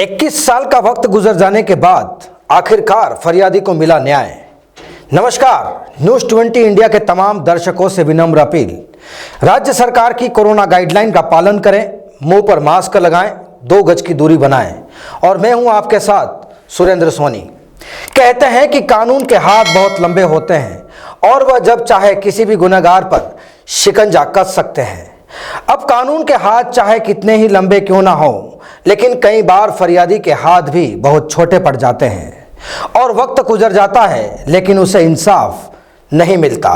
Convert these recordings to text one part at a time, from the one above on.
21 साल का वक्त गुजर जाने के बाद आखिरकार फरियादी को मिला न्याय। नमस्कार, न्यूज़ 20 इंडिया के तमाम दर्शकों से विनम्र अपील, राज्य सरकार की कोरोना गाइडलाइन का पालन करें, मुंह पर मास्क लगाएं, 2 गज की दूरी बनाएं। और मैं हूं आपके साथ सुरेंद्र सोनी। कहते हैं कि कानून के हाथ बहुत लंबे होते हैं और वह जब चाहे किसी भी गुनहगार पर शिकंजा कस सकते हैं। अब कानून के हाथ चाहे कितने ही लंबे क्यों ना हो, लेकिन कई बार फरियादी के हाथ भी बहुत छोटे पड़ जाते हैं और वक्त गुजर जाता है लेकिन उसे इंसाफ नहीं मिलता।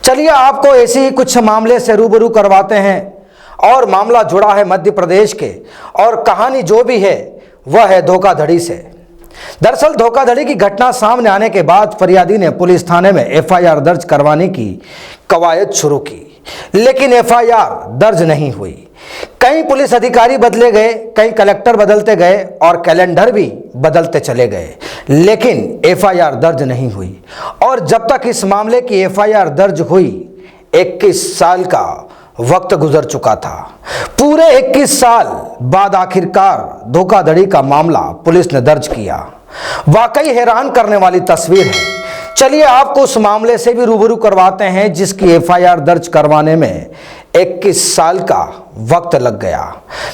चलिए आपको ऐसे ही कुछ मामले से रूबरू करवाते हैं। और मामला जुड़ा है मध्य प्रदेश के और कहानी जो भी है वह है धोखाधड़ी से। दरअसल धोखाधड़ी की घटना सामने आने के बाद फरियादी ने पुलिस थाने में एफआईआर दर्ज करवाने की कवायद शुरू की, लेकिन एफआईआर दर्ज नहीं हुई। कई पुलिस अधिकारी बदले गए, कई कलेक्टर बदलते गए और कैलेंडर भी बदलते चले गए, लेकिन एफआईआर दर्ज नहीं हुई। और जब तक इस मामले की एफआईआर दर्ज हुई 21 साल का वक्त गुजर चुका था। पूरे 21 साल बाद आखिरकार धोखाधड़ी का मामला पुलिस ने दर्ज किया। वाकई हैरान करने वाली तस्वीर है। चलिए आपको उस मामले से भी रूबरू करवाते हैं जिसकी एफआईआर दर्ज करवाने में 21 साल का वक्त लग गया।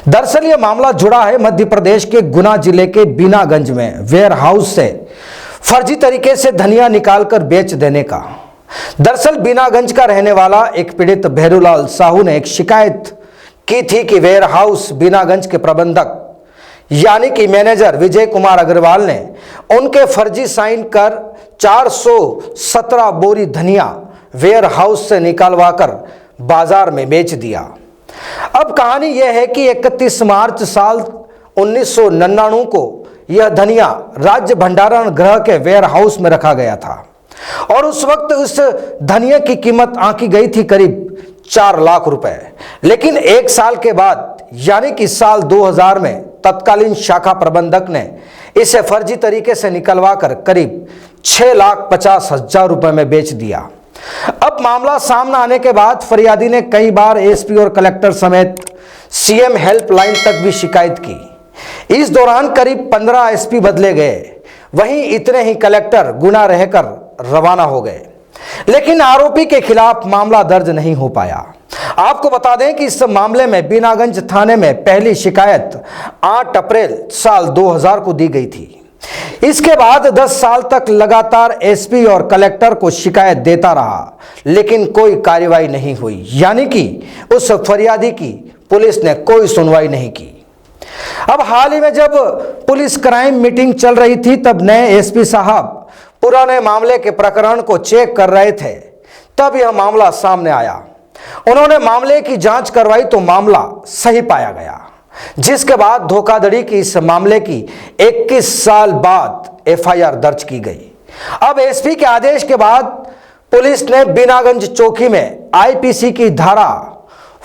दरअसल यह मामला जुड़ा है मध्य प्रदेश के गुना जिले के बीनागंज में वेयर हाउस से फर्जी तरीके से धनिया निकालकर बेच देने का। दरअसल बीनागंज का रहने वाला एक पीड़ित भैरूलाल साहू ने एक शिकायत की थी कि वेयर हाउस बीनागंज के प्रबंधक यानी कि मैनेजर विजय कुमार अग्रवाल ने उनके फर्जी साइन कर 417 बोरी धनिया वेयर हाउस से निकालवाकर बाजार में बेच दिया। अब कहानी यह है कि 31 मार्च साल 1999 को यह धनिया राज्य भंडारण गृह के वेयर हाउस में रखा गया था और उस वक्त उस धनिया की कीमत आंकी गई थी करीब 4 लाख रुपए। लेकिन 1 साल के बाद यानी कि साल 2000 में तत्कालीन शाखा प्रबंधक ने इसे फर्जी तरीके से निकलवाकर करीब 6,50,000 रुपए में बेच दिया। अब मामला सामने आने के बाद फरियादी ने कई बार एसपी और कलेक्टर समेत सीएम हेल्पलाइन तक भी शिकायत की। इस दौरान करीब 15 एसपी बदले गए, वहीं इतने ही कलेक्टर गुना रहकर रवाना हो गए, लेकिन आरोपी के खिलाफ मामला दर्ज नहीं हो पाया। आपको बता दें कि इस मामले में बीनागंज थाने में पहली शिकायत 8 अप्रैल साल 2000 को दी गई थी। इसके बाद 10 साल तक लगातार एसपी और कलेक्टर को शिकायत देता रहा, लेकिन कोई कार्रवाई नहीं हुई, यानी कि उस फरियादी की पुलिस ने कोई सुनवाई नहीं की। अब हाल ही में जब पुलिस क्राइम मीटिंग चल रही थी तब नए एसपी साहब पुराने मामले के प्रकरण को चेक कर रहे थे, तब यह मामला सामने आया। उन्होंने मामले की जांच करवाई तो मामला सही पाया गया, जिसके बाद धोखाधड़ी की इस मामले की 21 साल बाद एफआईआर दर्ज की गई। अब एसपी के आदेश के बाद पुलिस ने बीनागंज चौकी में आईपीसी की धारा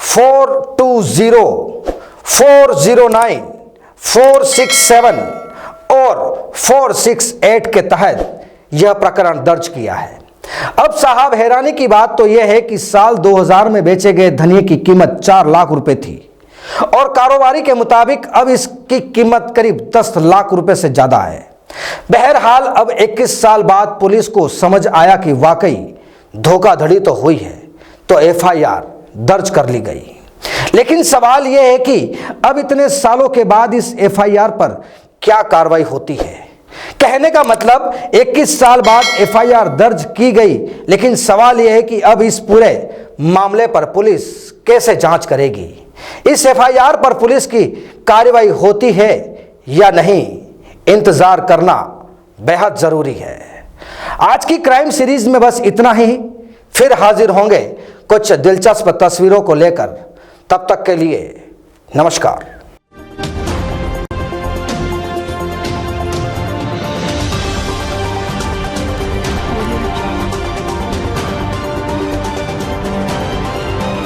420, 409, 467 और 468 के तहत यह प्रकरण दर्ज किया है। अब साहब हैरानी की बात तो यह है कि साल 2000 में बेचे गए धनिया की कीमत 4 लाख रुपए थी और कारोबारी के मुताबिक अब इसकी कीमत करीब 10 लाख रुपए से ज्यादा है। बहरहाल अब 21 साल बाद पुलिस को समझ आया कि वाकई धोखाधड़ी तो हुई है, तो एफआईआर दर्ज कर ली गई। लेकिन सवाल यह है कि अब इतने सालों के बाद इस एफआईआर पर क्या कार्रवाई होती है। कहने का मतलब 21 साल बाद एफआईआर दर्ज की गई, लेकिन सवाल यह है कि अब इस पूरे मामले पर पुलिस कैसे जांच करेगी। इस एफआईआर पर पुलिस की कार्रवाई होती है या नहीं, इंतजार करना बेहद जरूरी है। आज की क्राइम सीरीज में बस इतना ही, फिर हाजिर होंगे कुछ दिलचस्प तस्वीरों को लेकर। तब तक के लिए नमस्कार।